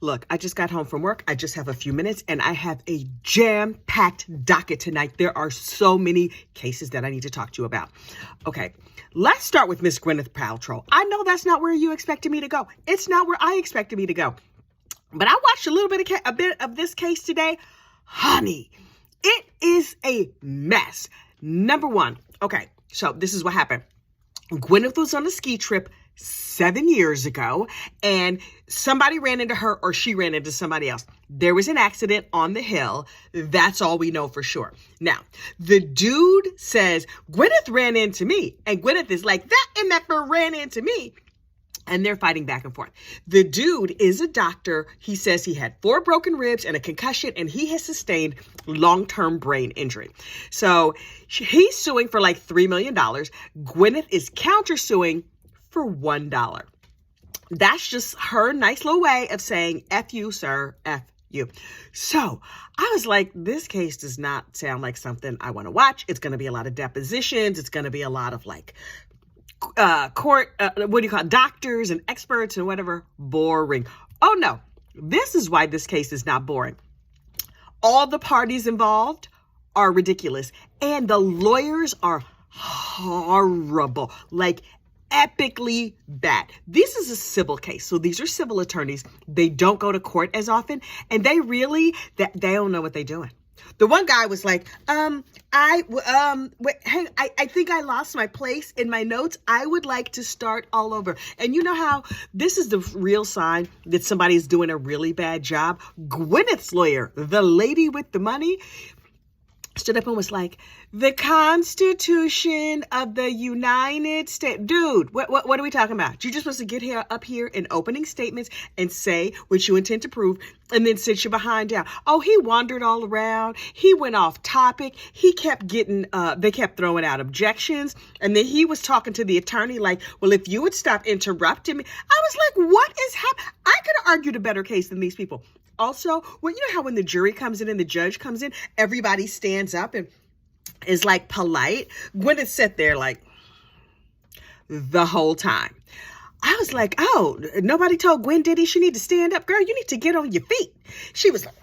Look, I just got home from work. I just have a few minutes and I have a jam-packed docket tonight. There are so many cases that I need to talk to you about. Okay, let's start with Miss Gwyneth Paltro. I know that's not where you expected me to go. It's not where I expected me to go. But I watched a bit of this case today. Honey, it is a mess. Number one, okay, so this is what happened. Gwyneth was on a ski trip 7 years ago, and somebody ran into her or she ran into somebody else. There was an accident on the hill. That's all we know for sure. Now, the dude says, Gwyneth ran into me. And Gwyneth is like, that MFer ran into me. And they're fighting back and forth. The dude is a doctor. He says he had 4 broken ribs and a concussion, and he has sustained long-term brain injury. So he's suing for like $3 million. Gwyneth is countersuing for $1. That's just her nice little way of saying, F you, sir, F you. So I was like, this case does not sound like something I want to watch. It's going to be a lot of depositions. It's going to be a lot of like doctors and experts and whatever. Boring. Oh no, this is why this case is not boring. All the parties involved are ridiculous and the lawyers are horrible, like epically bad. This is a civil case. So these are civil attorneys. They don't go to court as often and they don't know what they're doing. The one guy was like, I think I lost my place in my notes. I would like to start all over. And you know how this is the real sign that somebody's doing a really bad job? Gwyneth's lawyer, the lady with the money, stood up and was like, the Constitution of the United States. Dude, what are we talking about? You're just supposed to get up here in opening statements and say what you intend to prove and then sit your behind down. Oh, he wandered all around. He went off topic. He kept they kept throwing out objections. And then he was talking to the attorney like, well, if you would stop interrupting me. I was like, what is happening? I could have argued a better case than these people. Also, well, you know how when the jury comes in and the judge comes in, everybody stands up and is like polite. Gwyneth sat there like the whole time. I was like, oh, nobody told Gwen, did he? She need to stand up. Girl, you need to get on your feet. She was like,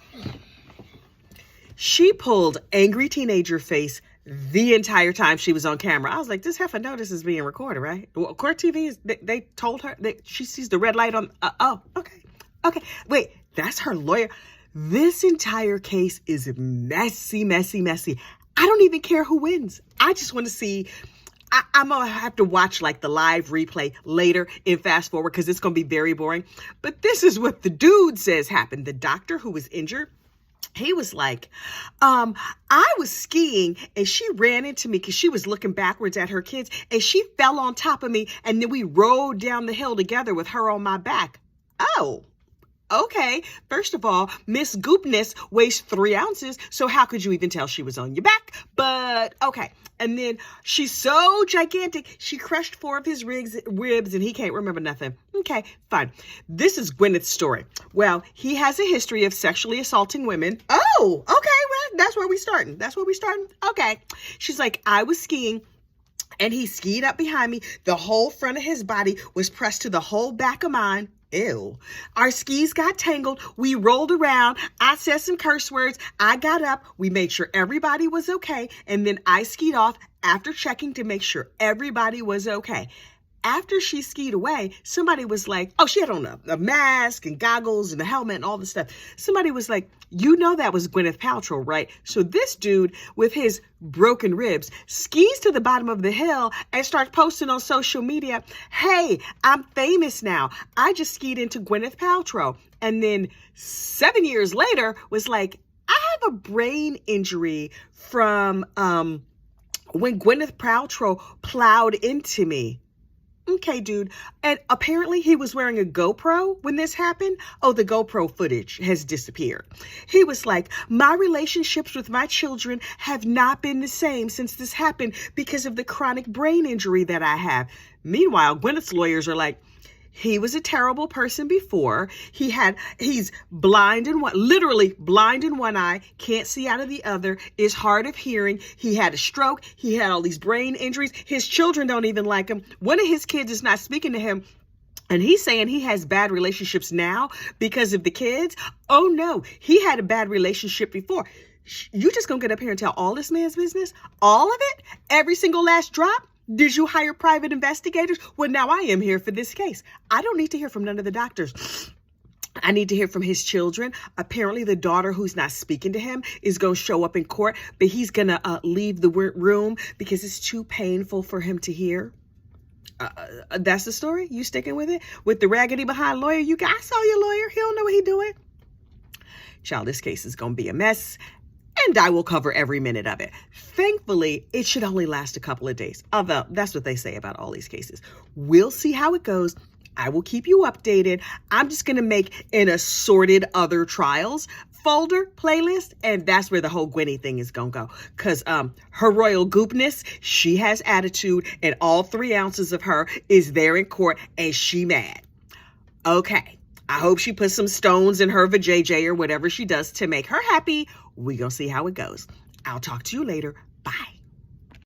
she pulled angry teenager face the entire time she was on camera. I was like, this heifer notice is being recorded, right? Well, Court TV, they told her that she sees the red light on. Oh, okay. Okay, wait, that's her lawyer. This entire case is messy, messy, messy. I don't even care who wins. I just want to see. I'm going to have to watch like the live replay later in fast forward because it's going to be very boring. But this is what the dude says happened. The doctor who was injured, he was like, I was skiing and she ran into me because she was looking backwards at her kids and she fell on top of me. And then we rode down the hill together with her on my back. Oh. Okay, first of all, Miss Goopness weighs 3 ounces, so how could you even tell she was on your back? But okay, and then she's so gigantic, she crushed 4 of his ribs and he can't remember nothing. Okay, fine. This is Gwyneth's story. Well, he has a history of sexually assaulting women. Oh, okay, well, that's where we starting. Okay. She's like, I was skiing. And he skied up behind me. The whole front of his body was pressed to the whole back of mine. Ew. Our skis got tangled. We rolled around. I said some curse words. I got up. We made sure everybody was okay. And then I skied off after checking to make sure everybody was okay. After she skied away, somebody was like, oh, she had on a mask and goggles and a helmet and all this stuff. Somebody was like, you know that was Gwyneth Paltrow, right? So this dude with his broken ribs skis to the bottom of the hill and starts posting on social media, hey, I'm famous now. I just skied into Gwyneth Paltrow. And then 7 years later was like, I have a brain injury from when Gwyneth Paltrow plowed into me. Okay, dude. And apparently he was wearing a GoPro when this happened. Oh, the GoPro footage has disappeared. He was like, my relationships with my children have not been the same since this happened because of the chronic brain injury that I have. Meanwhile, Gwyneth's lawyers are like, he was a terrible person before. He's blind in literally blind in one eye, can't see out of the other, is hard of hearing. He had a stroke. He had all these brain injuries. His children don't even like him. One of his kids is not speaking to him And he's saying he has bad relationships now because of the kids. Oh no, he had a bad relationship before. You just gonna get up here and tell all this man's business? All of it? Every single last drop? Did you hire private investigators? Well, now I am here for this case. I don't need to hear from none of the doctors. I need to hear from his children. Apparently, the daughter who's not speaking to him is going to show up in court, but he's going to leave the room because it's too painful for him to hear. That's the story? You sticking with it? With the raggedy behind lawyer? I saw your lawyer. He don't know what he doing. Child, this case is going to be a mess, and I will cover every minute of it. Thankfully, it should only last a couple of days. Although, that's what they say about all these cases. We'll see how it goes. I will keep you updated. I'm just going to make an assorted other trials folder playlist, and that's where the whole Gwenny thing is going to go. Because her royal goopness, she has attitude, and all 3 ounces of her is there in court, and she mad. Okay. I hope she puts some stones in her vajayjay or whatever she does to make her happy. We going to see how it goes. I'll talk to you later. Bye.